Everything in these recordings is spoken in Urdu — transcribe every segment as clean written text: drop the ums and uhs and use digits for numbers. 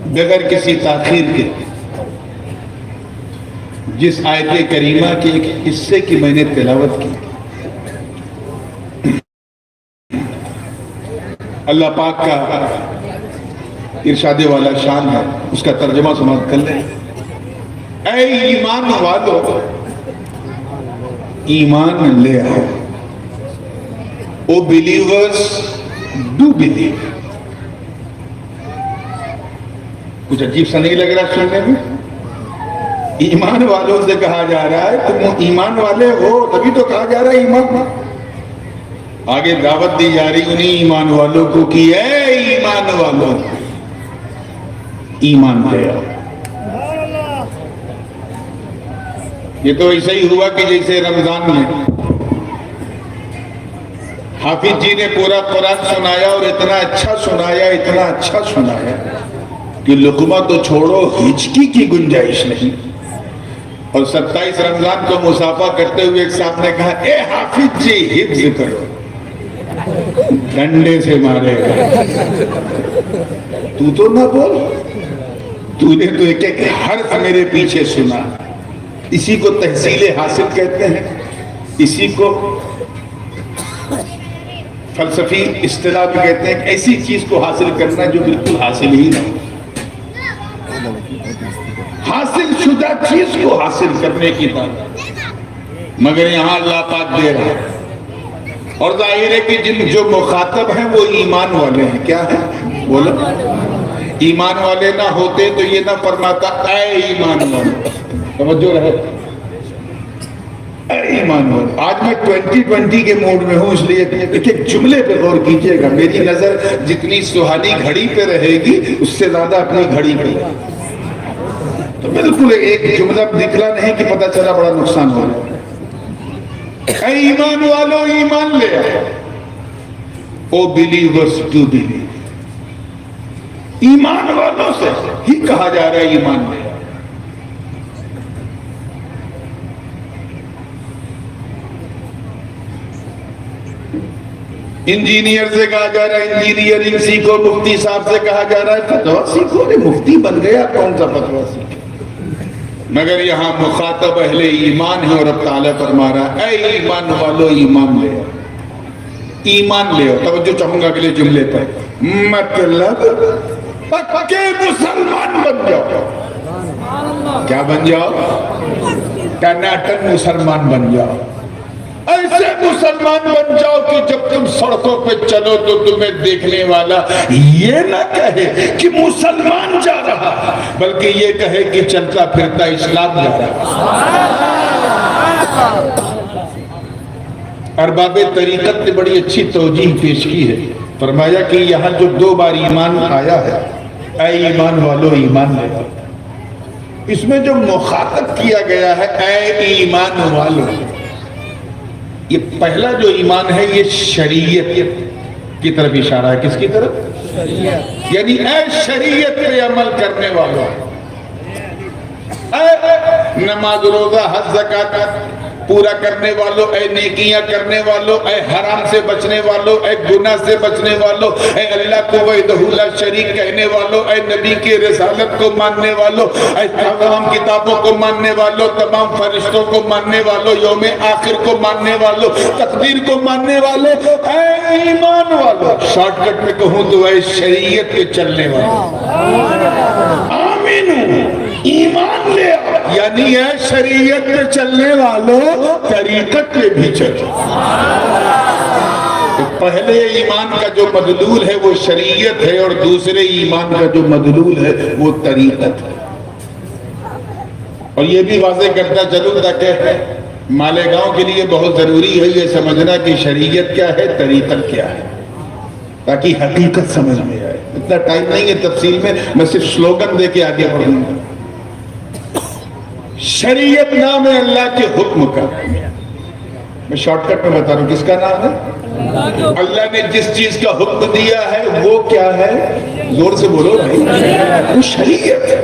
بغیر کسی تاخیر کے جس آیت کریمہ کے ایک حصے کی میں نے تلاوت کی، اللہ پاک کا ارشاد والا شان ہے، اس کا ترجمہ سماعت کر لیں۔ اے ایمان والو، ایمان لے آؤ۔ او believers do believe۔ کچھ عجیب سا نہیں لگ رہا سننے میں؟ ایمان والوں سے کہا جا رہا ہے تم ایمان والے ہو، تبھی تو کہا جا رہا ہے ایمان۔ آگے دعوت دی جا رہی انہیں ایمان والوں کو کہ اے ایمان والوں، ایمان لے آؤ۔ یہ تو ایسا ہی ہوا کہ جیسے رمضان میں حافظ جی نے پورا قرآن سنایا اور اتنا اچھا سنایا کہ لقمہ تو چھوڑو، ہچکی کی گنجائش نہیں۔ اور 27 رمضان کو مصافحہ کرتے ہوئے ایک صاحب نے کہا اے حافظ جی حفظ کرو، ڈنڈے سے مارے گا۔ تو نہ بول، تو نے تو ایک ایک حرف میرے پیچھے سنا۔ اسی کو تحصیل حاصل کہتے ہیں، اسی کو فلسفی اصطلاح بھی کہتے ہیں کہ ایسی چیز کو حاصل کرنا جو بالکل حاصل ہی نہیں، حاصل شدہ چیز کو حاصل کرنے کی طاقت، مگر یہاں اللہ پاک دے رہا ہے۔ اور ظاہر ہے کہ جو مخاطب ہیں وہ ایمان والے ہیں۔ کیا ہے؟ بولو، ایمان والے نہ ہوتے تو یہ نہ فرماتا اے ایمان والے۔ توجہ رہے، اے ایمان والے۔ آج میں 2020 کے موڈ میں ہوں، اس لیے ایک جملے پہ غور کیجئے گا۔ میری نظر جتنی سہانی گھڑی پہ رہے گی اس سے زیادہ اپنی گھڑی پہ، تو بالکل ایک جملہ نکلا نہیں کہ پتہ چلا بڑا نقصان ہو رہا ہے۔ اے ایمان والو، ایمان لے آؤ۔ او believers do believe۔ ایمان والوں سے ہی کہا جا رہا ہے ایمان لے آؤ۔ انجینئر سے کہا جا رہا ہے انجینئرنگ سیکھو، مفتی صاحب سے کہا جا رہا ہے فتویٰ سیکھو۔ مفتی بن گیا، کون سا فتویٰ سیکھو؟ مگر یہاں مخاطب اہل ایمان ہے، اور اب تعالیٰ فرما رہا ہے اے ایمان والو، ایمان لے آؤ، ایمان لے آؤ۔ توجہ چاہوں گا اگلے جملے پر، مطلب پکے مسلمان بن جاؤ۔ کیا بن جاؤ؟ ٹناٹن مسلمان بن جاؤ۔ ایسے مسلمان بن جاؤ کہ جب تم سڑکوں پہ چلو تو تمہیں دیکھنے والا یہ نہ کہے کہ مسلمان جا رہا، بلکہ یہ کہے کہ چلتا پھرتا اسلام جا رہا۔ ارباب طریقت نے بڑی اچھی توجیہ پیش کی ہے، فرمایا کہ یہاں جو 2 بار ایمان آیا ہے، اے ایمان والو ایمان لے آؤ، اس میں جو مخاطب کیا گیا ہے اے ایمان والو، یہ پہلا جو ایمان ہے یہ شریعت کی طرف اشارہ ہے۔ کس کی طرف؟ شریعت، یعنی اے شریعت پہ عمل کرنے والوں، اے نماز روزہ حج زکوٰۃ پورا کرنے والوں، اے نیکیاں کرنے والوں، اے حرام سے بچنے والوں، اے گناہ سے بچنے والوں، اے اللہ کو وحدہ لا شریک کہنے والوں، اے نبی کی رسالت کو ماننے والوں، اے تمام کتابوں کو ماننے والوں، تمام فرشتوں کو ماننے والوں، یوم آخر کو ماننے والوں، تقدیر کو ماننے والوں، اے ایمان والوں۔ شارٹ کٹ میں کہوں تو اے شریعت کے چلنے والوں، آمین، ایمان لے آؤ، یعنی اے شریعت پہ چلنے والوں طریقت پہ بھی چلو۔ پہلے ایمان کا جو مدلول ہے وہ شریعت ہے، اور دوسرے ایمان کا جو مدلول ہے وہ طریقت ہے۔ اور یہ بھی واضح کرتا چلوں تاکہ مالیگاؤں کے لیے بہت ضروری ہے یہ سمجھنا کہ شریعت کیا ہے، طریقت کیا ہے، تاکہ حقیقت سمجھ میں آئے۔ اتنا ٹائم نہیں ہے تفصیل میں صرف سلوگن دے کے آگے بڑھوں گا۔ شریعت نام ہے اللہ کے حکم کا۔ میں شارٹ کٹ میں بتا رہا ہوں، کس کا نام ہے؟ اللہ نے جس چیز کا حکم دیا ہے وہ کیا ہے؟ زور سے بولو بھائی، وہ شریعت ہے۔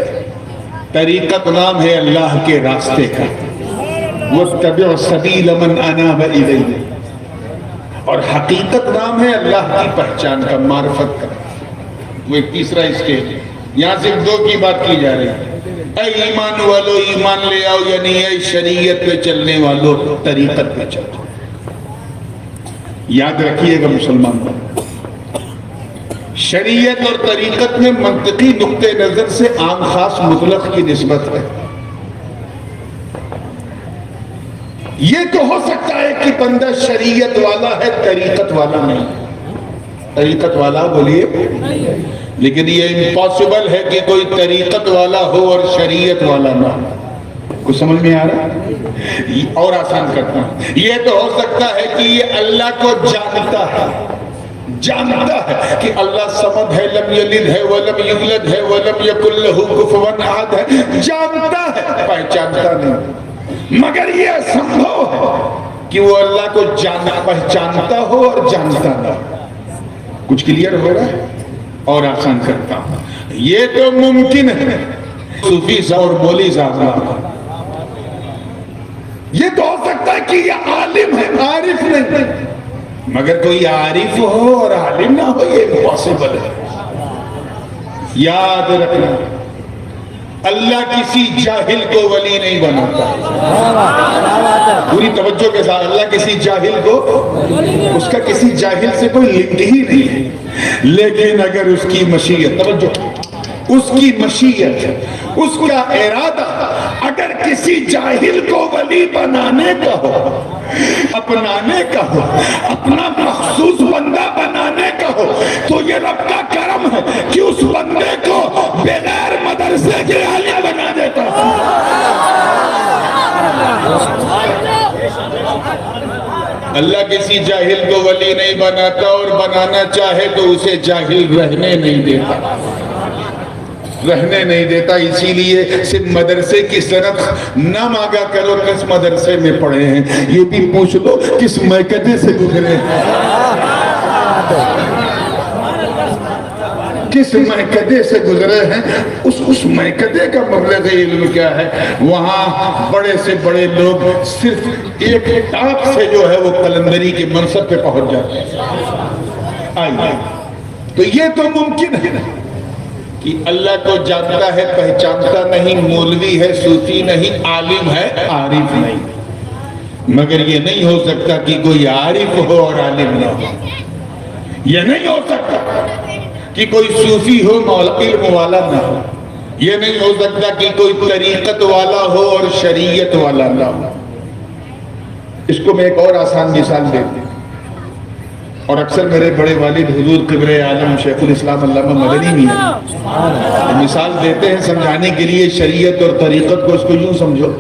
طریقت نام ہے اللہ کے راستے کا، وَاتَّبِعْ سَبِيلَ مَنْ أَنَابَ إِلَيْهِ، اور حقیقت نام ہے اللہ کی پہچان کا، معرفت کا۔ وہ ایک تیسرا اسٹیج ہے۔ یہاں صرف دو کی بات کی جا رہی ہے، اے ایمان والو ایمان لے آؤ، یعنی اے شریعت پہ چلنے والو طریقت پہ چلو۔ یاد رکھیے گا مسلمان، شریعت اور طریقت میں منطقی نقطہ نظر سے عام خاص مطلق کی نسبت ہے۔ یہ تو ہو سکتا ہے کہ بندہ شریعت والا ہے طریقت والا نہیں، طریقت والا بولیے، لیکن یہ امپاسبل ہے کہ کوئی طریقت والا ہو اور شریعت والا نہ ہو۔ کچھ سمجھ میں آ رہا ہے؟ اور آسان کرتا ہوں، یہ تو ہو سکتا ہے کہ یہ اللہ کو جانتا ہے، جانتا ہے کہ اللہ صمد ہے، لم یلد ہے ولم یولد ہے ولم یکن لہ کفوا احد ہے، جانتا ہے، پہچانتا نہیں، مگر یہ سمبھو ہے کہ وہ اللہ کو پہچانتا ہو اور جانتا نہ۔ کچھ کلیئر ہو رہا ہے؟ اور آسان کرتا ہوں، یہ تو ممکن ہے صوفی صاحب اور مولی صاحب، یہ تو ہو سکتا ہے کہ یہ عالم ہے عارف نہیں، مگر کوئی عارف ہو اور عالم نہ ہو، یہ امپاسبل ہے۔ یاد رکھنا، اللہ کسی جاہل کو ولی نہیں بناتا، پوری توجہ کے ساتھ، اللہ کسی جاہل کو، اس کا کسی جاہل سے کوئی لنک ہی نہیں ہے، لیکن اگر اس کی مشیت، توجہ، اس کی مشیت، اس کا ارادہ اگر کسی جاہل کو ولی بنانے کا ہو، اپنانے کا ہو، اپنا مخصوص بندہ بنانے کا ہو، تو یہ رب کا کرم ہے کہ اس بندے کو بغیر مدرسے کے عالم بنا دیتا ہے۔ اللہ کسی جاہل کو ولی نہیں بناتا، اور بنانا چاہے تو اسے جاہل رہنے نہیں دیتا، رہنے نہیں دیتا۔ اسی لیے صرف مدرسے کی صنعت نہ مانگا کرو کس مدرسے میں پڑھے ہیں، یہ بھی پوچھ لو کس میکدے سے گزرے ہیں، کس میکدے سے گزرے ہیں، اس میکدے کا مبلغ علم کیا ہے۔ وہاں بڑے سے بڑے لوگ صرف ایک ٹاپ سے جو ہے وہ قلندری کے منصب پہ پہنچ جاتے ہیں۔ آئیے، تو یہ تو ممکن ہے کہ اللہ کو جانتا ہے پہچانتا نہیں، مولوی ہے صوفی نہیں، عالم ہے عارف نہیں، مگر یہ نہیں ہو سکتا کہ کوئی عارف ہو اور عالم نہ ہو، یہ نہیں ہو سکتا کہ کوئی صوفی ہو علم والا نہ ہو، یہ نہیں ہو سکتا کہ کوئی طریقت والا ہو اور شریعت والا نہ ہو۔ اس کو میں ایک اور آسان مثال دیتا ہوں، اور اکثر میرے بڑے والد حضور قبر عالم شیخ الاسلام علامہ مدنی میاں مثال دیتے ہیں سمجھانے کے لیے شریعت اور طریقت کو۔ اس کو یوں سمجھو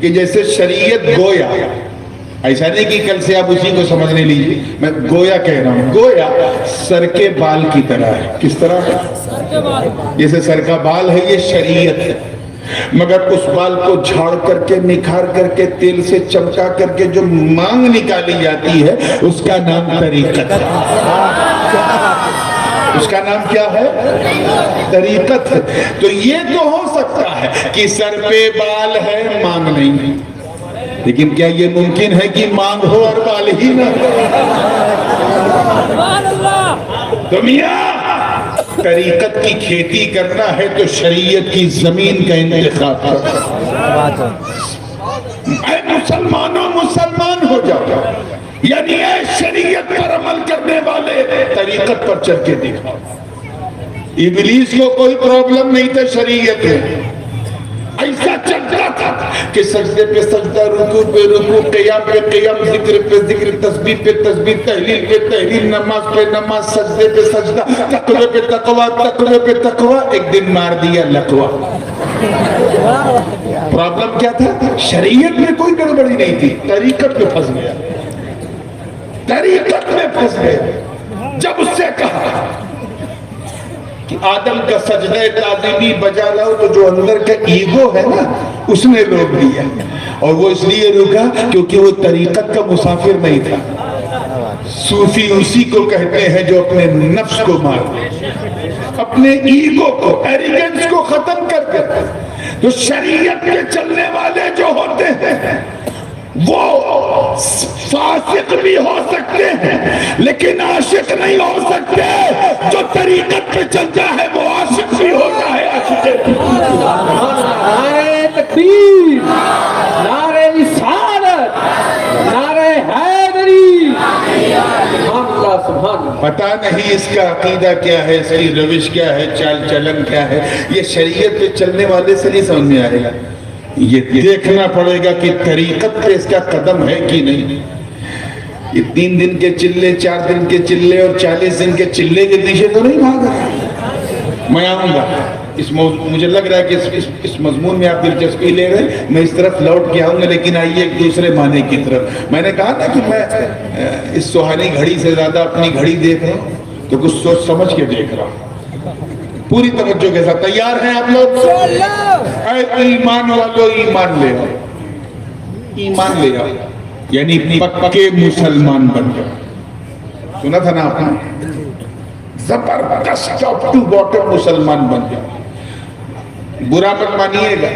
کہ جیسے شریعت گویا، ایسا نہیں کہ کل سے آپ اسی کو سمجھنے لیجیے، میں گویا کہہ رہا ہوں، گویا سر کے بال کی طرح ہے۔ کس طرح ہے؟ جیسے سر کا بال ہے، یہ شریعت ہے، مگر اس بال کو جھاڑ کر کے نکھار کر کے تیل سے چمکا کر کے جو مانگ نکالی جاتی ہے اس کا نام طریقت ہے۔ اس کا نام کیا ہے؟ طریقت ہے۔ تو یہ تو ہو سکتا ہے کہ سر پہ بال ہے مانگ نہیں، لیکن کیا یہ ممکن ہے کہ مانگ ہو اور بال ہی نہ ہو؟ تو میاں طریقت کی کھیتی کرنا ہے تو شریعت کی زمین کا انتخاب کرو۔ اے مسلمانوں، مسلمان ہو جاؤ، یعنی اے شریعت پر عمل کرنے والے، طریقت پر چل کے دیکھو۔ ابلیس کو کوئی پرابلم نہیں تھا شریعت ہے، ایسا چلتا تھا کہ سجدے پہ سجدہ، رکوع پہ رکوع، قیام پہ قیام، ذکر پہ ذکر، تسبیح پہ تسبیح، تحلیل پہ تحلیل، نماز پہ نماز، سجدے پہ سجدہ، تقوی پہ تقوی، تقوی پہ تقوی۔ ایک دن مار دیا لقوہ۔ پرابلم کیا تھا؟ شریعت میں کوئی گڑبڑی نہیں تھی، طریقت میں پھنس گیا، طریقت میں پھنس گیا۔ جب اس سے کہا کہ آدم کا سجدہ تعظیمی بجا لاؤ، تو جو اندر کا ایگو ہے نا اس نے روک دیا، اور وہ اس لیے روکا کیونکہ وہ طریقت کا مسافر نہیں تھا۔ صوفی اسی کو کہتے ہیں جو اپنے نفس کو مار دے، اپنے ایگو کو، ایریگنس کو ختم کر دے۔ تو شریعت کے چلنے والے جو ہوتے ہیں وہ فاسق بھی ہو سکتے ہیں لیکن عاشق نہیں ہو سکتے۔ جو طریقت پہ چلتا ہے وہ عاشق بھی ہوتا ہے، پتہ نہیں اس کا عقیدہ کیا ہے، اس کی روش کیا ہے، چال چلن کیا ہے، یہ شریعت پہ چلنے والے سے نہیں سمجھ میں آئے گا. یہ دیکھنا پڑے گا کہ طریقت پہ اس کا قدم ہے کہ نہیں. یہ 3 دن کے چلے، 4 دن کے چلے اور 40 دن کے چلے کے پیچھے تو نہیں بھاگ رہا. میں آؤں گا مجھے لگ رہا ہے کہ اس مضمون میں آپ دلچسپی لے رہے ہیں، میں اس طرف لوٹ کے آؤں گا، لیکن آئیے ایک دوسرے معنی کی طرف. میں نے کہا نا کہ میں اس سہانی گھڑی سے زیادہ اپنی گھڑی دیکھ رہا ہوں تو کچھ سوچ سمجھ کے دیکھ رہا ہوں. پوری توجہ کے ساتھ تیار ہیں آپ لوگ؟ اے ایمان والو ایمان لے آؤ، ایمان لے آؤ، یعنی پکے مسلمان بن جاؤ. سنا تھا نا آپ نے؟ زبردست ٹاپ ٹو باٹم مسلمان بن جاؤ. برا مت مانیے گا،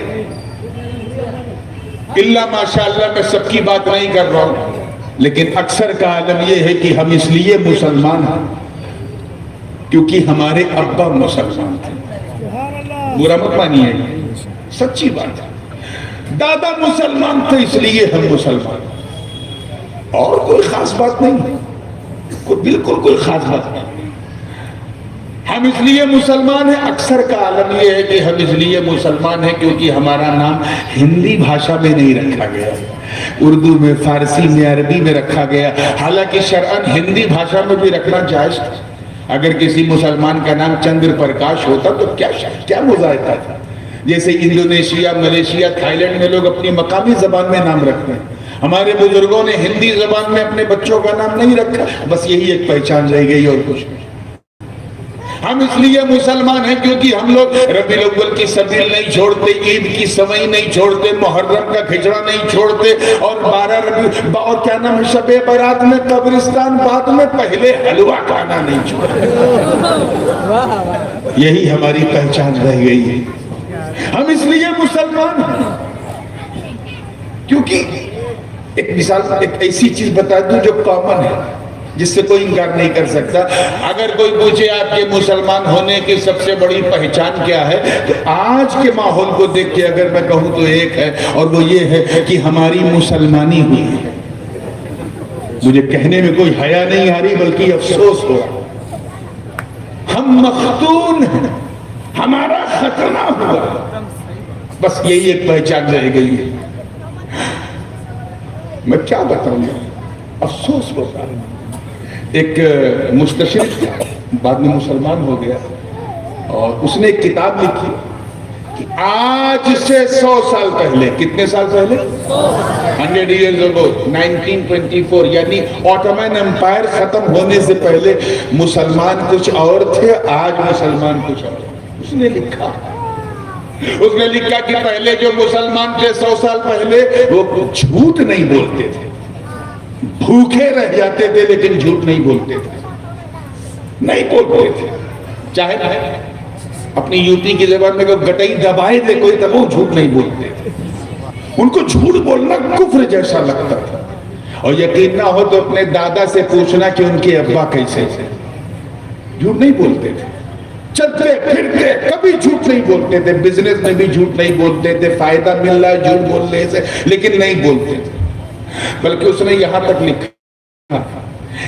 اللہ ماشاءاللہ میں سب کی بات نہیں کر رہا ہوں، لیکن اکثر کا عالم یہ ہے کہ ہم اس لیے مسلمان ہیں کیونکہ ہمارے ابا مسلمان تھے. برا مت مانیے گا، سچی بات ہے. دادا مسلمان تھے اس لیے ہم مسلمان، اور کوئی خاص بات نہیں، بالکل کوئی خاص بات نہیں. ہم اس لیے مسلمان ہیں، اکثر کا عالم یہ ہے کہ ہم اس لیے مسلمان ہیں کیونکہ ہمارا نام ہندی بھاشا میں نہیں رکھا گیا، اردو میں، فارسی میں، عربی میں رکھا گیا. حالانکہ شرعاً ہندی بھاشا میں بھی رکھنا جائز تھا. اگر کسی مسلمان کا نام چندر پرکاش ہوتا تو کیا مذائقہ تھا. جیسے انڈونیشیا، ملیشیا، تھائی لینڈ میں لوگ اپنی مقامی زبان میں نام رکھتے ہیں. ہمارے بزرگوں نے ہندی زبان میں اپنے بچوں کا نام نہیں رکھا، بس یہی ایک پہچان رہ گئی اور کچھ نہیں. ہم اس لیے مسلمان ہیں کیونکہ ہم لوگ ربیع الاول کی سبیل نہیں چھوڑتے، عید کی سوئی نہیں چھوڑتے، محرم کا کھچڑا نہیں چھوڑتے، اور 12 ربیع اور کیا نام ہے شب برات میں قبرستان بات میں پہلے حلوہ کھانا نہیں چھوڑتے. یہی ہماری پہچان رہ گئی ہے. ہم اس لیے مسلمان ہیں کیونکہ ایک مثال، ایک ایسی چیز بتا دوں جو کامن ہے، جس سے کوئی انکار نہیں کر سکتا. اگر کوئی پوچھے آپ کے مسلمان ہونے کی سب سے بڑی پہچان کیا ہے، تو آج کے ماحول کو دیکھ کے اگر میں کہوں تو ایک ہے، اور وہ یہ ہے کہ ہماری مسلمانی ہوئی ہے. مجھے کہنے میں کوئی حیا نہیں آ رہی بلکہ افسوس ہو رہا. ہم مختون ہیں، ہمارا ختنہ ہوا، بس یہی ایک پہچان رہ گئی ہے. میں کیا بتاؤں گا، افسوس ہوتا ہے. ایک مستشرق تھا، بعد میں مسلمان ہو گیا، اور اس نے ایک کتاب لکھی کہ آج سے 100 سال پہلے، کتنے سال پہلے؟ 100 years ago 1924، یعنی آٹومن امپائر ختم ہونے سے پہلے مسلمان کچھ اور تھے، آج مسلمان کچھ اور. اس نے لکھا کہ پہلے جو مسلمان تھے 100 سال پہلے وہ جھوٹ نہیں بولتے تھے، بھوکے رہ جاتے تھے لیکن جھوٹ نہیں بولتے تھے. چاہے اپنی یوپی کی زبان میں گٹائی دبائے تھے کوئی تب وہ جھوٹ نہیں بولتے تھے. ان کو جھوٹ بولنا کفر جیسا لگتا تھا. اور یقین نہ ہو تو اپنے دادا سے پوچھنا کہ ان کے ابا کیسے تھے. جھوٹ نہیں بولتے تھے، چلتے پھرتے کبھی جھوٹ نہیں بولتے تھے، بزنس میں بھی جھوٹ نہیں بولتے تھے، فائدہ مل رہا ہے جھوٹ بولنے سے لیکن نہیں بولتے تھے. بلکہ اس نے یہاں تک لکھا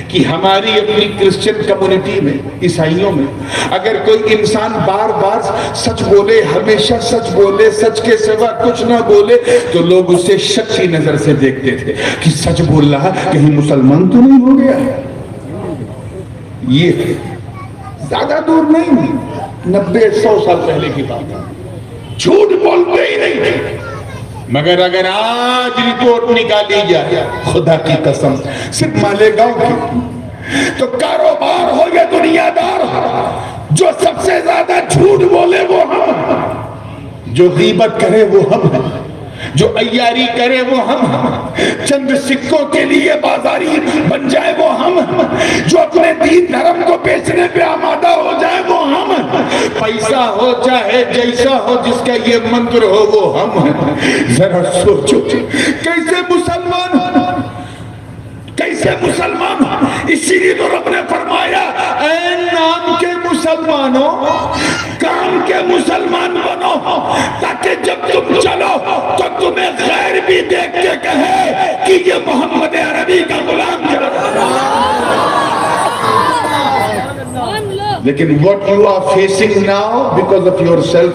کہ ہماری اپنی کرسچن کمیونٹی میں، عیسائیوں میں، اگر کوئی انسان بار بار سچ بولے، ہمیشہ سچ بولے، سچ کے سوا کچھ نہ بولے، تو لوگ اسے شک کی نظر سے دیکھتے تھے کہ سچ بول رہا کہیں مسلمان تو نہیں ہو گیا. یہ زیادہ دور نہیں، 90-100 سال پہلے کی بات ہے. جھوٹ بولتے ہی نہیں تھے. مگر اگر آج رپورٹ نکالی جائے خدا کی قسم صرف مالیگاؤں کی، تو کاروبار ہو یا دنیا دار ہو، جو سب سے زیادہ جھوٹ بولے وہ ہم، جو غیبت کرے وہ ہم ہیں، جو عیاری کرے وہ ہم ہیں، چند سکوں کے لیے بازاری بن جائے وہ ہم ہیں، جو اپنے دین دھرم کو بیچنے پہ آمادہ ہو جائے وہ ہم ہیں، پیسہ ہو چاہے جیسا ہو جس کا یہ منتر ہو وہ ہم ہیں. ذرا سوچو کیسے مسلمان ہو، کیسے مسلمان ہو. اسی لیے تو رب نے فرمایا اے نام کے مسلمانوں کام کے مسلمان بنو، تاکہ جب تم چلو تو تمہیں غیر بھی دیکھ کے کہے کہ یہ محمد عربی کا غلام ہے. لیکن what you are facing now because of yourself,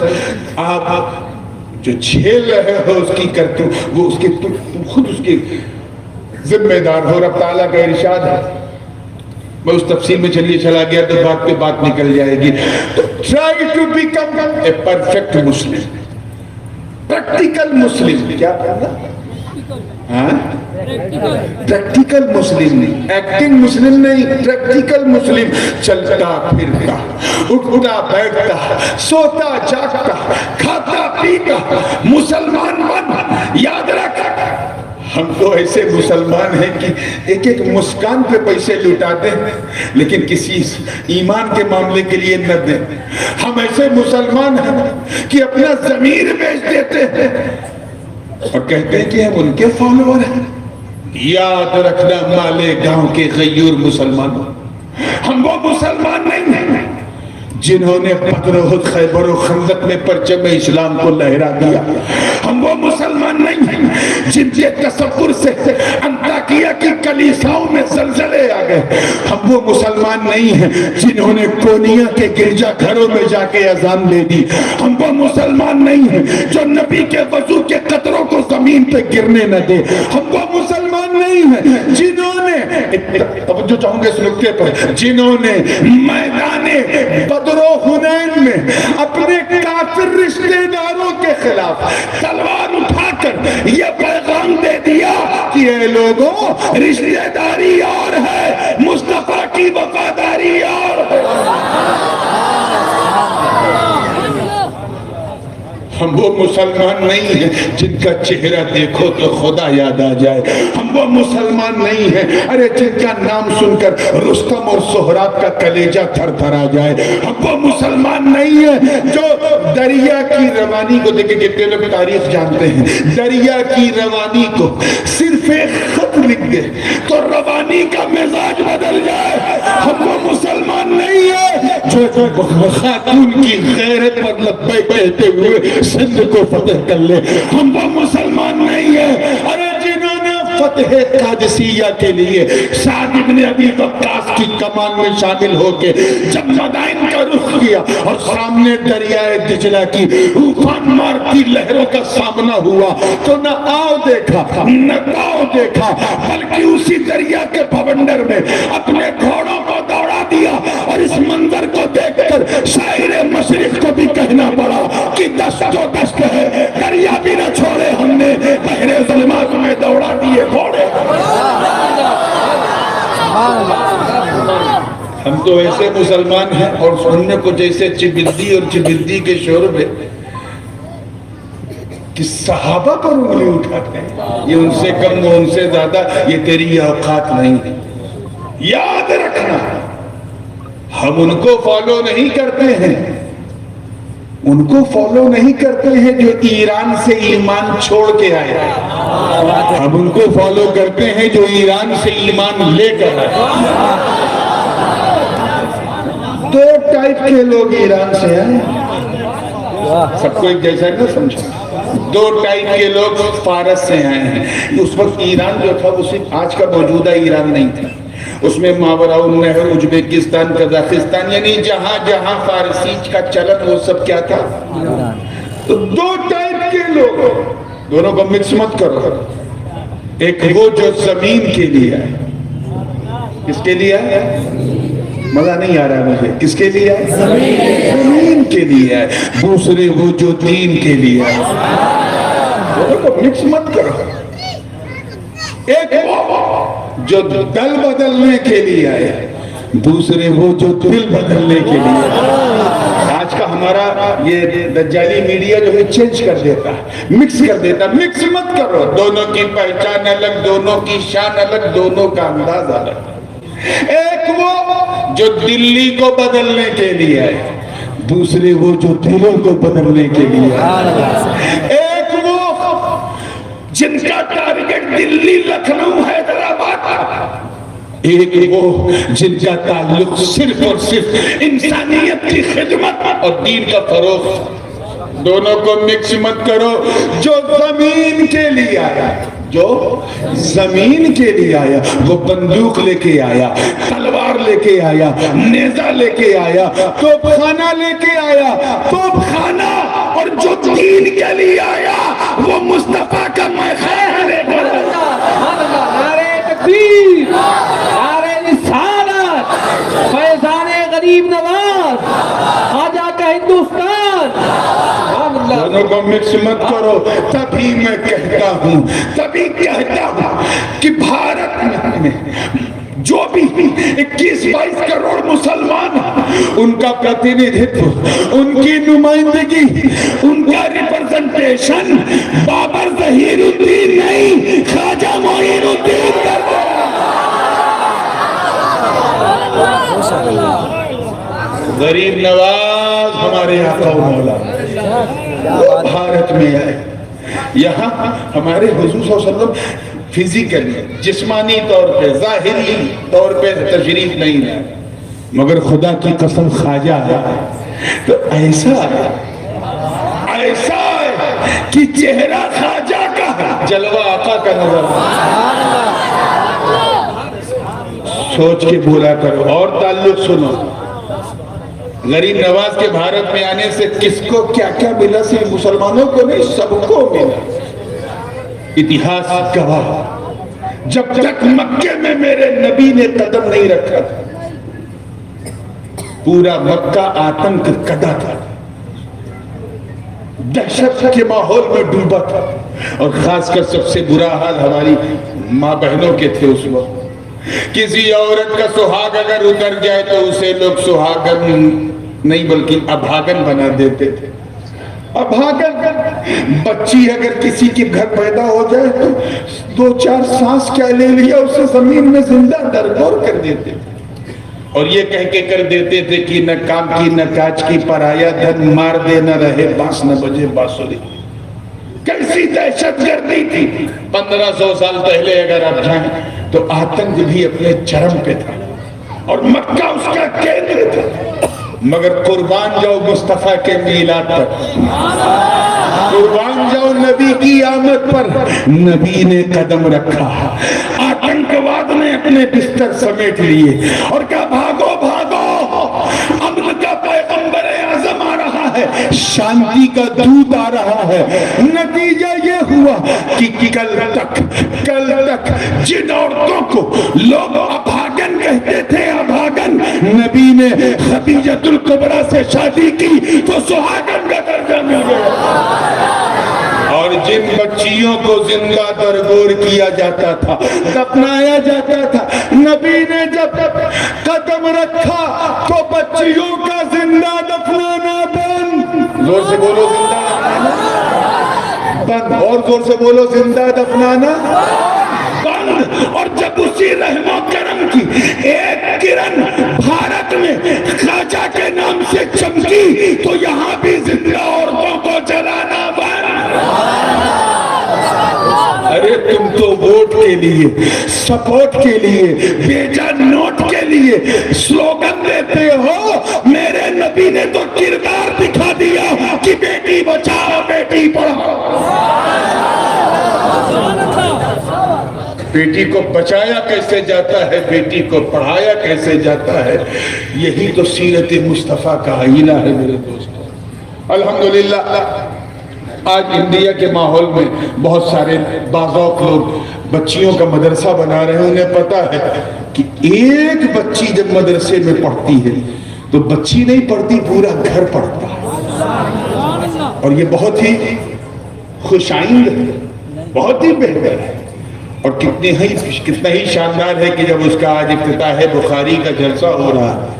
آپ جو جھیل رہے ہو اس کی کرتے وہ اس کے تم خود اس کے ذمہ دار ہو. رب تعالیٰ کا ارشاد ہے, میں اس تفصیل میں چلا گیا تو بات پہ بات نکل جائے گی. تو try to become a perfect Muslim, practical Muslim. کیا کرنا؟ پریکٹیکل مسلم نہیں, ایکٹنگ مسلم نہیں, پریکٹیکل مسلم. چلتا پھرتا, اٹھتا بیٹھتا, سوتا جاگتا, کھاتا پیتا مسلمان بن. یاد رکھ, ہم تو ایسے مسلمان ہیں کہ ایک ایک مسکان پہ پیسے لٹاتے ہیں لیکن کسی ایمان کے معاملے کے لیے نہ دیں. ہم ایسے مسلمان ہیں کہ اپنا ضمیر بیچ دیتے ہیں اور کہتے ہیں کہ ہم ان کے فالوور ہیں. یاد رکھنا مالے گاؤں کے غیور مسلمانوں, ہم وہ مسلمان نہیں ہیں جنہوں نے بدر احد خیبر و خندق میں پرچم اسلام کو لہرا دیا. ہم وہ مسلمان نہیں ہیں جن کے تصور سے انطاکیہ کی کلیساؤں میں زلزلے آ گئے. ہم وہ مسلمان نہیں ہیں جنہوں نے کونیا کے گرجا گھروں میں جا کے اذان دے دی. ہم وہ مسلمان نہیں ہیں جو نبی کے وضو کے قطروں کو زمین پہ گرنے نہ دے. ہم وہ مسلمان نہیں ہیں جنہوں نے, توجہ چاہوں گے اس نکتے پر, جنہوں نے میدان بدر و حنین میں اپنے کافر رشتہ داروں کے خلاف تلوار اٹھا کر یہ پیغام دے دیا کہ اے لوگوں, رشتہ داری اور ہے, مصطفیٰ کی وفاداری اور ہے. ہم وہ مسلمان نہیں ہیں جن کا چہرہ دیکھو تو خدا یاد آ جائے. ہم وہ مسلمان نہیں ہیں ارے جن کا نام سن کر رستم اور سہراب کا کلیجہ تھر تھر آ جائے. ہم وہ مسلمان نہیں ہیں جو دریا کی روانی کو, دیکھیں کتنے لوگ تاریخ جانتے ہیں, دریا کی روانی کو صرف ایک خط لکھ دے تو روانی کا مزاج بدل جائے. ہم وہ مسلمان نہیں ہیں جو خاتون کی غیرت پر لبیک کہتے ہوئے سندھ کو فتح کر لے. ہم وہ مسلمان نہیں ہیں ارے جنہوں نے فتح قادسیہ کے لیے سعد بن ابی وقاص کی کمان میں شامل ہو کے جب مدائن کا رخ کیا اور سامنے دریائے دجلہ کی طوفان مارتی لہروں کا سامنا ہوا تو نہ آؤ دیکھا نہ تاؤ دیکھا, بلکہ اسی دریا کے بھونڈر میں اپنے گھوڑوں کو دوڑا دیا. اور اس منظر کو دیکھ کر شاعر مشرق کو بھی کہنا پڑا کہ دست جو دست ہے, دریا بھی نہ چھوڑے ہم نے, بحر ظلمات میں دوڑا دیے گھوڑے. ہم تو ایسے مسلمان ہیں اور سننے کو جیسے چبندی اور چبندی کے شوربے کہ صحابہ پر انگلی اٹھاتے ہیں, یہ ان سے کم وہ ان سے زیادہ, یہ تیری اوقات نہیں ہے. یاد رکھنا, ہم ان کو فالو نہیں کرتے ہیں, ان کو فالو نہیں کرتے ہیں جو ایران سے ایمان چھوڑ کے آئے. ہم ان کو فالو کرتے ہیں جو ایران سے ایمان لے کر آئے. دو ٹائپ کے لوگ ایران سے آئے, سب کو ایک جیسا نہ سمجھا. دو ٹائپ کے لوگ فارس سے آئے ہیں. اس وقت ایران جو تھا وہ صرف آج کا موجودہ ایران نہیں تھا, اس میں ماورا النہر, ازبکستان, قزاقستان, یعنی جہاں جہاں فارسی کا چلن وہ سب کیا تھا. تو دو ٹائپ کے لوگ, دونوں کو مکس مت کرو. ایک وہ جو زمین کے لیے ہے, کس کے لیے ہے, مزہ نہیں آ رہا مجھے, کس کے لیے ہے, زمین کے لیے ہے. دوسرے وہ جو دین کے لیے ہے. دونوں کو مکس مت کرو. ایک وہ جو دل بدلنے کے لیے آئے, دوسرے وہ جو دل بدلنے کے لیے. آج کا ہمارا یہ دجالی میڈیا جو ہے چینج کر دیتا ہے, مکس کر دیتا ہے. مکس مت کرو, دونوں کی پہچان الگ, دونوں کی شان الگ, دونوں کا انداز الگ. ایک وہ جو دلی کو بدلنے کے لیے آئے, دوسرے وہ جو دلوں کو بدلنے کے لیے آئے. ایک وہ جن کا ٹارگٹ دلی, لکھنؤ, حیدرآباد, ایک وہ جن کا تعلق صرف اور صرف انسانیت کی خدمت اور دین کا فروغ. دونوں کو مکس مت کرو. جو زمین کے لیے آیا, جو زمین کے لیے آیا وہ بندوق لے کے آیا، تلوار لے کے آیا، نیزہ لے کے آیا، توپ خانہ لے کے آیا، توپ خانہ، اور جو دین کے لیے آیا وہ مصطفیٰ کا میخانہ لے کر نعرہ تکبیر، نعرہ رسالت، فیضان غریب نواز، خواجہ کا ہندوستان۔ دونوں کو مکس مت کرو۔ تبھی میں کہتا ہوں کہ بھارت میں جو بھی 21-22 کروڑ مسلمان، ان کا پرتیندھتو، ان کی نمائندگی، ان کا ریپرزنٹیشن بابر ظہیر الدین نہیں، خواجہ معین الدین کرتا ہے۔ غریب نواز ہمارے آقا و مولا وہ بھارت میں آئے، یہاں ہمارے حضور صلی اللہ علیہ وسلم فزیکلی، جسمانی طور پہ، ظاہری طور پہ تشریف نہیں لائے، مگر خدا کی قسم خواجہ ہے تو ایسا ہے کہ چہرہ خواجہ کا ہے، جلوہ آقا کا نظر سوچ کے بولا کرو۔ اور تعلق سنو، غریب نواز کے بھارت میں آنے سے کس کو کیا کیا ملا؟ صرف مسلمانوں کو نہیں، سب کو ملا۔ اتہاس گواہ، جب تک مکے میں میرے نبی نے قدم نہیں رکھا تھا، پورا مکہ آتنک کدا تھا، دہشت کے ماحول میں ڈوبا تھا، اور خاص کر سب سے برا حال ہماری ماں بہنوں کے تھے اس وقت۔ کسی عورت کا سہاگ اگر اتر جائے تو اسے لوگ سہاگن نہیں بلکہ ابھاگن بنا دیتے تھے۔ ابھاگن، بچی اگر کسی کے گھر پیدا ہو جائے تو 2-4 سانس کیا لے لیا اسے زمین میں زندہ درگور کر دیتے تھے، اور یہ کہہ کے کر دیتے تھے کہ نہ کام کی نہ کاج کی، پرایا دھن مار دے نہ رہے بانس نہ بجے بانسری۔ کیسی دہشت گردی تھی! 1500 سال پہلے اگر آپ جائیں تو آتنک بھی اپنے چرم پہ تھا، اور مکہ اس کا کیندر تھا، مگر قربان جاؤ مصطفیٰ کے میلاد پر، قربان جاؤ نبی کی آمد پر، نبی نے قدم رکھا، آتنکواد نے اپنے بستر سمیٹ لیے اور کہا بھاگو بھاگو، امن کا پیغمبر اعظم آ رہا ہے، شانتی کا دودھ آ رہا ہے۔ نتیجہ یہ ہوا کہ کل تک جن عورتوں کو لوگ ابھاگن کہتے تھے، ابھاگن، نبی نے خدیجۃ الکبریٰ سے شادی کی تو سہاگن کا درجہ مل گیا۔ اور جن بچیوں کو زندہ درگور کیا جاتا تھا، دفنایا جاتا تھا، نبی نے جب قدم رکھا تو بچیوں کا زندہ دفنانا بند۔ زور سے بولو زندہ دفنانا بند، اور زور سے بولو زندہ دفنانا بند۔ اور جب اسی رحم و کرم کی ایک کرن بھارت میں خواجہ کے نام سے چمکی تو یہاں بھی زندہ عورتوں کو جلانا بند۔ ارے تم تو ووٹ کے لیے، سپورٹ کے لیے، بیجا نوٹ کے لیے سلوگن دیتے ہو، میرے نبی نے تو کردار دکھا دیا کہ بیٹی بچاؤ بیٹی پڑھاؤ۔ بیٹی کو بچایا کیسے جاتا ہے، بیٹی کو پڑھایا کیسے جاتا ہے، یہی تو سیرت مصطفیٰ کا آئینہ ہے میرے دوستو۔ الحمدللہ آج انڈیا کے ماحول میں بہت سارے باذوق لوگ بچیوں کا مدرسہ بنا رہے ہیں۔ انہیں پتا ہے کہ ایک بچی جب مدرسے میں پڑھتی ہے تو بچی نہیں پڑھتی، پورا گھر پڑھتا ہے، اور یہ بہت ہی خوش آئند ہے، بہت ہی بہتر ہے، اور کتنا ہی شاندار ہے کہ جب اس کا آج افتتاح بخاری کا جلسہ ہو رہا ہے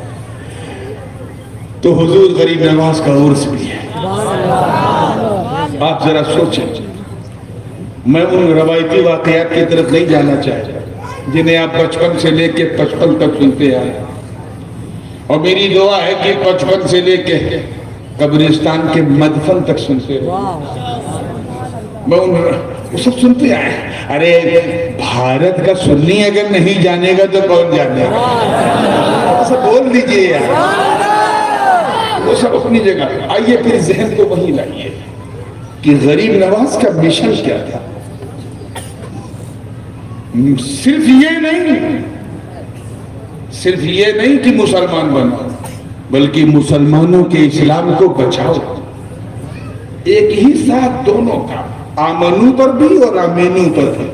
تو حضور غریب نواز کا عرس بھی ہے۔ آپ ذرا سوچیں، میں ان روایتی واقعات کی طرف نہیں جانا چاہتا جنہیں آپ بچپن سے لے کے 55 تک سنتے آئے، اور میری دعا ہے کہ 55 سے لے کے قبرستان کے مدفن تک سنتے رہے، میں وہ سب سنتے آئے۔ ارے بھارت کا سنی اگر نہیں جانے گا تو کون جانے گا؟ ایسا بول دیجئے یار، وہ سب اپنی جگہ۔ آئیے پھر ذہن کو وہیں لائیے کہ غریب نواز کا مشن کیا تھا۔ صرف یہ نہیں کہ مسلمان بنو، بلکہ مسلمانوں کے اسلام کو بچاؤ۔ ایک ہی ساتھ دونوں کا، آمنو پر بھی اور آمینو پر بھی۔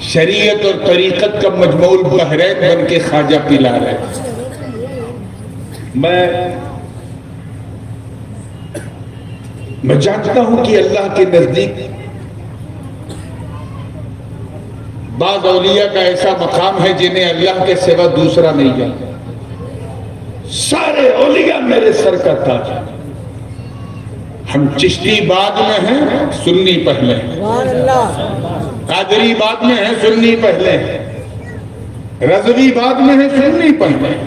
شریعت اور طریقت کا مجموع البحرین بن کے خواجہ پلا رہے۔ میں جانتا ہوں کہ اللہ کے نزدیک بعض اولیاء کا ایسا مقام ہے جنہیں اللہ کے سوا دوسرا نہیں جانتا۔ سارے اولیاء میرے سر کا تاج ہیں۔ ہم چشتی بعد میں ہیں، سنی پہلے ہیں۔ قادری بعد میں ہیں، سنی پہلے ہیں۔ رضوی بعد میں ہیں، سنی پہلے ہیں۔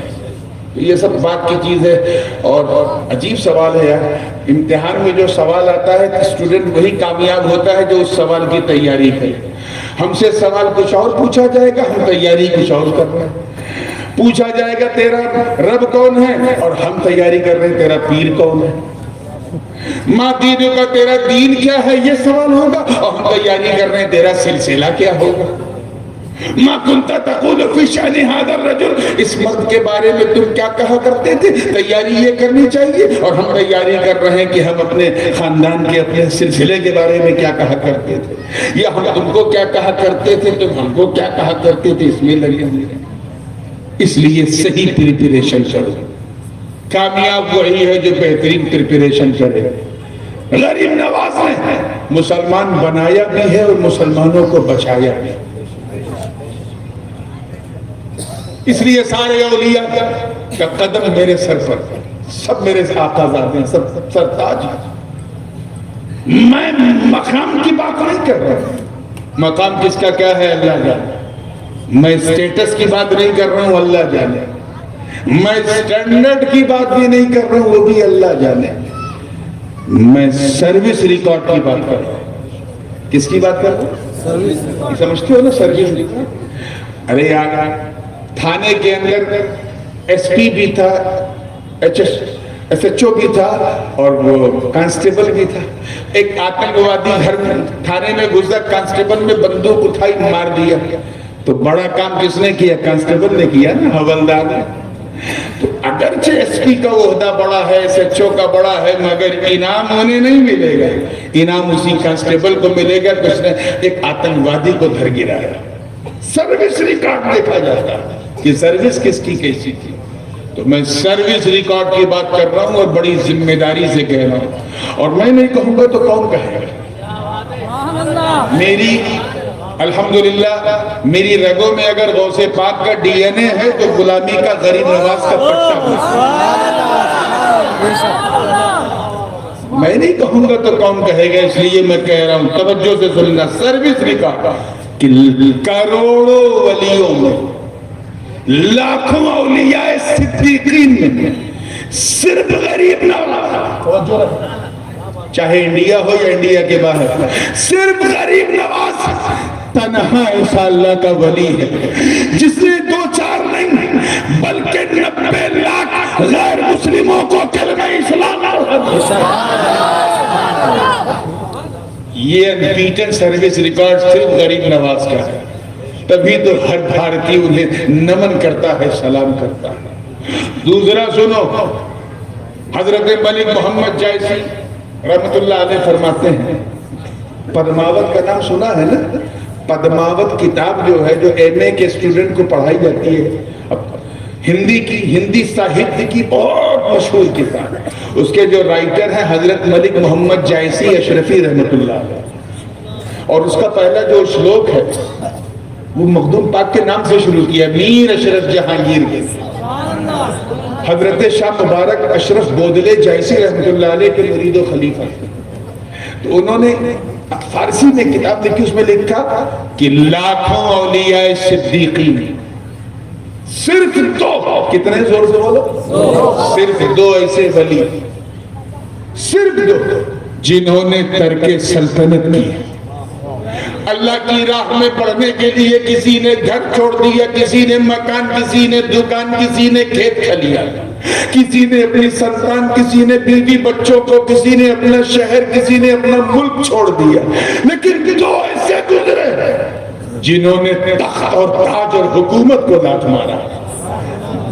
یہ سب بات کی چیز ہے۔ اور عجیب سوال ہے یار، امتحان میں جو سوال آتا ہے اسٹوڈنٹ وہی کامیاب ہوتا ہے جو اس سوال کی تیاری کرے۔ ہم سے سوال کچھ اور پوچھا جائے گا، ہم تیاری کچھ اور کر رہے ہیں۔ پوچھا جائے گا تیرا رب کون ہے، اور ہم تیاری کر رہے ہیں تیرا پیر کون ہے۔ ماں دین کا تیرا دین کیا ہے یہ سوال ہوگا، اور ہم تیاری کر رہے ہیں تیرا سلسلہ کیا ہوگا۔ ما کنت تقول فی شأن ھذا الرجل، اس مرد کے بارے میں تم کیا کہا کرتے تھے، تیاری یہ کرنی چاہیے۔ اور ہم تیاری کر رہے ہیں کہ ہم اپنے خاندان کے اپنے سلسلے کے بارے میں کیا کہا کرتے تھے، یا ہم تم کو کیا کہا کرتے تھے، تم ہم کو کیا کہا کرتے تھے، اس میں لگے ہوئے۔ اس لیے صحیح پریپریشن کرو۔ کامیاب وہی ہے جو بہترین پریپریشن کرے۔ غریب نواز نے مسلمان بنایا بھی ہے اور مسلمانوں کو بچایا بھی۔ اس لیے سارے اولیاء کا قدم میرے سر پر، سب میرے آقازادے ہیں، سب سرتاج ہیں۔ میں مقام کی بات نہیں کر رہا ہوں، مقام کس کا کیا ہے اللہ جانے۔ میں اسٹیٹس کی بات نہیں کر رہا ہوں، اللہ جانے۔ میں سٹینڈرڈ کی بات بھی نہیں کر رہا ہوں، وہ بھی اللہ جانے۔ میں سروس ریکارڈ کی بات کر رہا ہوں۔ کس کی بات کر رہا ہوں؟ سمجھتے ہو نا سروس ریکارڈ؟ ارے یار، تھانے کے اندر ایس پی بھی تھا، ایس ایچ او بھی تھا، اور وہ کانسٹیبل بھی تھا۔ ایک آتنکوادی گھر میں تھانے میں گزرا، کانسٹیبل نے بندوق اٹھائی، مار دیا۔ تو بڑا کام کس نے کیا؟ کانسٹیبل نے کیا نا، حوالدار نے۔ تو اگرچہ ایس پی کا عہدہ بڑا ہے، ایس ایچ او کا بڑا ہے، مگر انعام انہیں نہیں ملے گا، انعام اسی کانسٹیبل کو ملے گا کہ اس نے ایک آتنکوادی کو دھر گرایا۔ سروس ریکارڈ دیکھا جاتا ہے کہ سروس کس کی کیسی تھی۔ تو میں سروس ریکارڈ کی بات کر رہا ہوں اور بڑی ذمہ داری سے کہہ رہا ہوں، اور میں نہیں کہوں گا تو کون کہے گا؟ میری الحمدللہ میری رگوں میں اگر غوث پاک کا ڈی این اے ہے تو غلامی کا غریب نواز کا پٹا میں نہیں کہوں گا تو کون کہے گا، اس لیے میں کہہ رہا ہوں، توجہ سے سننا۔ سروس ریکارڈ کہ کروڑوں ولیوں میں، لاکھوں اولیاء صدیقین میں صرف غریب نواز، چاہے انڈیا ہو یا انڈیا کے باہر، صرف غریب نواز تنہا ایسا اللہ کا ولی ہے جس نے 2-4 نہیں بلکہ 90 لاکھ غیر مسلموں کو کلمہ اسلام یہ انبیٹن سروس ریکارڈ صرف غریب نواز کا ہے۔ تبھی تو ہر بھارتی انہیں نمن کرتا ہے، سلام کرتا ہے۔ دوسرا سنو، حضرت ملک محمد جائسی رحمت اللہ علیہ فرماتے ہیں، پدماوت کا نام سنا ہے نا؟ پدماوت کتاب جو ہے، جو ایم اے کے اسٹوڈنٹ کو پڑھائی جاتی ہے، ہندی ساہتیہ کی بہت مشہور کتاب ہے۔ اس کے جو رائٹر ہیں حضرت ملک محمد جائسی اشرفی رحمت اللہ علیہ، اور اس کا پہلا جو شلوک ہے وہ مخدوم پاک کے نام سے شروع کیا، میر اشرف جہانگیر کے۔ حضرت شاہ مبارک اشرف بودلے جائسی رحمت اللہ علیہ کے مرید و خلیفہ، تو انہوں نے فارسی میں کتاب لکھی، اس میں لکھا کہ لاکھوں اولیاء صدیقین، صرف 2، کتنے زور سے بولو، صرف 2 ایسے ولی، صرف 2 جنہوں نے ترک سلطنت کی، اللہ کی راہ میں پڑھنے کے لیے کسی نے گھر چھوڑ دیا، کسی نے مکان، کسی نے دکان، کسی نے کھیت کھلیان، کسی نے اپنی سنتان، کسی نے بیوی بچوں کو، کسی نے اپنا شہر، کسی نے اپنا ملک چھوڑ دیا، لیکن 2 ایسے گزرے جنہوں نے تخت اور تاج اور حکومت کو لات مارا.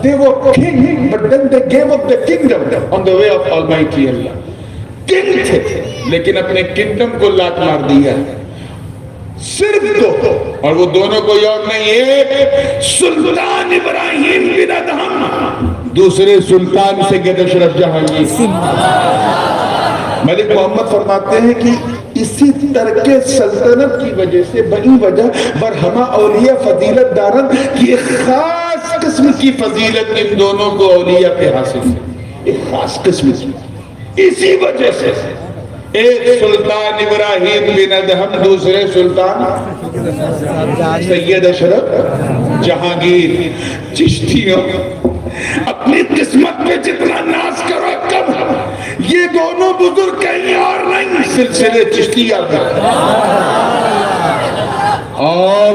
They were king, but then they gave up the kingdom on the way of Almighty Allah. King تھے لیکن اپنے kingdom کو لات مار دیا. صرف دو, اور وہ دونوں کوئی اور نہیں, ایک سلطان ابراہیم بن ادہم, دوسرے سلطان سید اشرف جہانگیر. ملک محمد فرماتے ہیں کہ اسی ترک سلطنت کی وجہ سے بڑی وجہ برہمہ اولیاء فضیلت دارن کی ایک خاص قسم کی فضیلت ان دونوں کو اولیاء پہ حاصل ہے, ایک خاص قسم کی. اسی وجہ سے ایک سلطان ابراہیم بن ادہم, دوسرے سلطان سید اشرف جہانگیر. چشتیوں اپنی قسمت پہ جتنا ناز کرو کم, یہ دونوں بزرگ کہیں اور نہیں, سلسلے چشتیہ کا. اور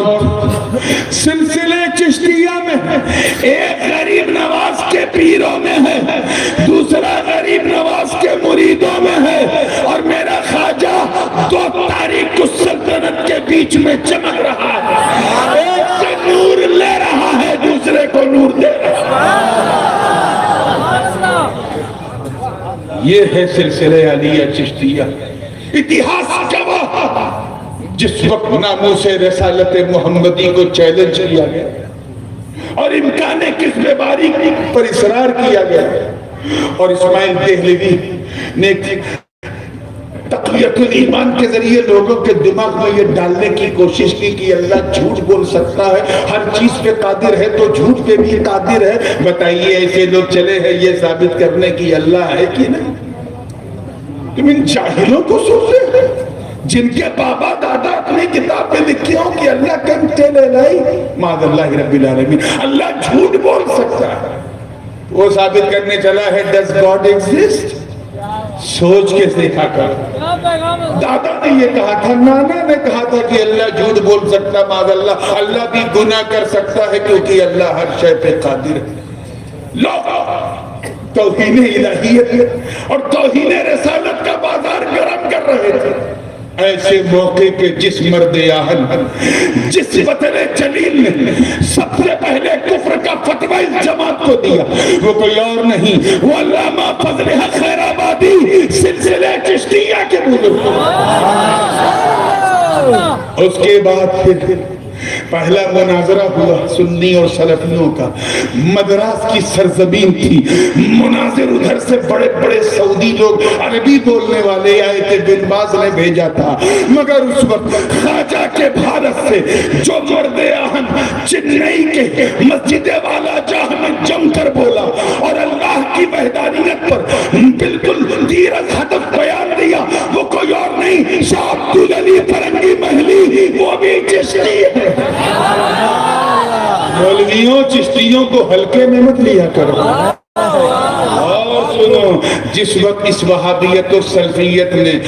سلسلے چشتیہ میں ایک غریب نواز کے پیروں میں ہے, دوسرا غریب نواز کے مریدوں میں ہے, اور میرا خواجہ دو تاریخ السلطنت کے بیچ میں چمک رہا ہے, ایک سے نور لے رہا ہے, دوسرے کو نور دے رہا ہے. یہ ہے سلسلہ علیہ چشتیہ. اتہاس گواہ جس وقت ناموس رسالت محمدی کو چیلنج کیا گیا اور امکان کسب باری پر اصرار کیا گیا, اور اسماعیل دہلوی نے تقویت الایمان کے ذریعے لوگوں کے دماغ میں یہ ڈالنے کی کوشش کی کہ اللہ جھوٹ بول سکتا ہے, ہر چیز پہ قادر ہے تو جھوٹ پہ بھی قادر ہے. بتائیے ایسے لوگ چلے ہیں یہ ثابت کرنے کی اللہ ہے کہ نہیں. تم ان جاہلوں کو سنتے ہیں جن کے بابا دادا اپنی کتاب میں لکھے ہوں کہ اللہ کم چلے لائی, معاذ اللہ رب العالمین, اللہ جھوٹ بول سکتا ہے. وہ ثابت کرنے چلا ہے does God exist, سوچ کے دیکھا کر. دادا نے یہ کہا تھا, نانا نے کہا تھا کہ اللہ جھوٹ بول سکتا, معاذ اللہ, اللہ بھی گناہ کر سکتا ہے کیونکہ اللہ ہر شے پہ قادر ہے. لوگ توہین الہیت اور توہین رسالت کا بازار گرم کر رہے تھے. ایسے موقع پہ جس مرد آہن, جس وطن جلیل نے سب سے پہلے کفر کا فتوی اس جماعت کو دیا, وہ کوئی اور نہیں, وہ علامہ فضل حق خیر آبادی سلسلہ چشتیہ کے بزرگ. اس کے بعد پھر پہلا مناظرہ ہوا سنی اور سلفیوں کا. مدراس کی سرزمین تھی, مناظر ادھر سے بڑے بڑے سعودی لوگ عربی بولنے والے آئے تھے, بن باز نے بھیجا تھا. مگر اس وقت خواجہ کے بھارت سے جو مرد آہن چنئی کے مسجد والا جہاں میں جم کر بولا اور اللہ کی وحدانیت پر بالکل دیرز ہدف بیان دیا, وہ کوئی اور نہیں, شاہ عبدالعلی فرنگی محلی, وہ بھی چشتی ہے. مولویوں چشتیوں کو ہلکے میں مت لیا کرو. اور سنو, جس وقت اس وہابیت اور سلفیت نے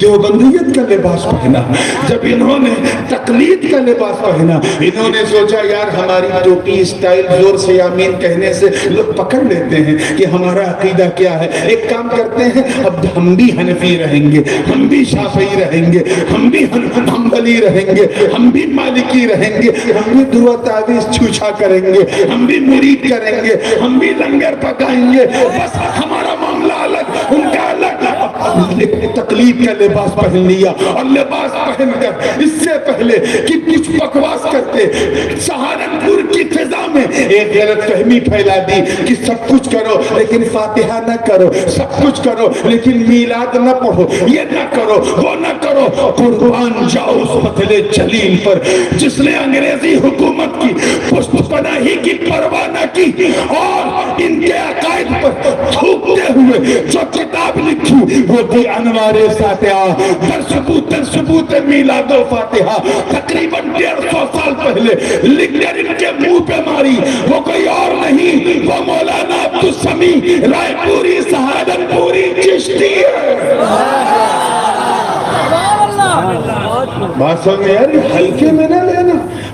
دیوبندیت کا لباس پہنا, جب انہوں نے تقلید کا لباس پہنا, انہوں نے سوچا یار ہماری ٹوپی اسٹائل زور سے آمین کہنے سے لوگ پکڑ لیتے ہیں کہ ہمارا عقیدہ کیا ہے. ایک کام کرتے ہیں, اب ہم بھی حنفی رہیں گے, ہم بھی شافعی رہیں گے, ہم بھی حنبلی رہیں گے, ہم بھی مالکی رہیں گے, ہم بھی دعا تعویذ چھوچا کریں گے, ہم بھی مرید کریں گے, ہم بھی لنگر پکائیں گے. بس ہمارا معاملہ الگ, ان کا الگ. تقلید کا لباس پہن لیا, اور لباس پہن کر اس سے پہلے کہ کچھ بکواس کرتے سہارنپور کی فضا میں ایک غلط فہمی پھیلا دی کہ سب کچھ کرو لیکن فاتحہ نہ کرو, سب کچھ کرو لیکن میلاد نہ پڑھو, یہ نہ کرو وہ نہ کرو. قربان جاؤ اس مطلع جلیل پر جس نے انگریزی حکومت کی پشت پناہی کی پرواہ نہ کی اور ان کے عقائد پر تھوکتے ہوئے جو کتاب لکھی وہ بھی انوار ساتحہ, در ثبوت میلاد و فاتحہ, تقریباً 150 سال پہلے لکھ کر ان کے منہ پہ ماری. وہ کوئی اور نہیں, وہ مولانا عبدالسمیع رائے پوری سہارنپوری چشتی ہے. بات سمجھ میں یار, ہلکے میں نہ لینا.